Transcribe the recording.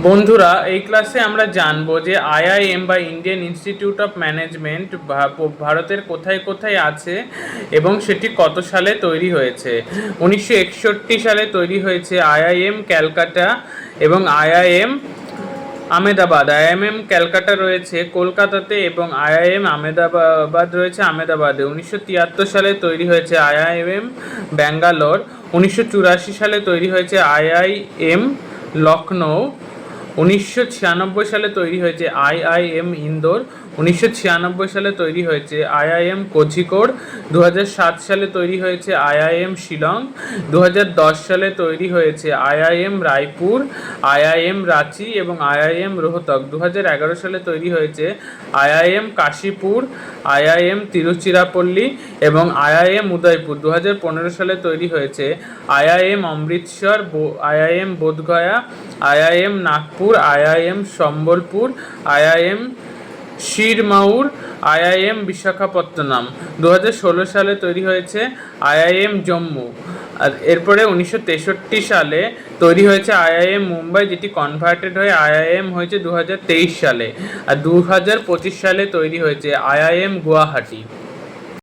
বন্ধুরা, এই ক্লাসে আমরা জানবো যে আইআইএম বা ইন্ডিয়ান ইনস্টিটিউট অফ ম্যানেজমেন্ট ভারতের কোথায় কোথায় আছে এবং সেটি কত সালে তৈরি হয়েছে। 1961 সালে তৈরি হয়েছে আইআইএম ক্যালকাটা এবং আইআইএম আমেদাবাদ। আইআইএম ক্যালকাটা রয়েছে কলকাতাতে এবং আইআইএম আমেদাবাদ রয়েছে আমেদাবাদে। 1973 সালে তৈরি হয়েছে আইআইএম ব্যাঙ্গালোর। 1984 সালে তৈরি হয়েছে আইআইএম লখনৌ। 1996 সালে তৈরি হয়েছে আইআইএম ইন্দোর। 1996 সালে তৈরি হয়েছে আইআইএম কোঝিকোড। 2007 সালে তৈরি হয়েছে আইআইএম শিলং। 2010 সালে তৈরি হয়েছে আইআইএম রায়পুর, আইআইএম রাঁচি এবং আইআইএম রোহতক। 2011 সালে তৈরি হয়েছে আইআইএম কাশীপুর, আইআইএম তিরুচিরাপল্লী এবং আইআইএম উদয়পুর। 2015 সালে তৈরি হয়েছে IIM Amritsar, IIM Bodhgaya, IIM Nagpur, IIM Sambalpur, IIM Sirmaur, IIM Visakhapatnam. 2016 সালে তৈরি হয়েছে আইআইএম জম্মু। আর এরপরে 1963 সালে তৈরি হয়েছে আইআইএম মুম্বাই, যেটি কনভার্টেড হয়ে আইআইএম হয়েছে 2023 সালে। আর 2025 সালে তৈরি হয়েছে আইআইএম গুয়াহাটি।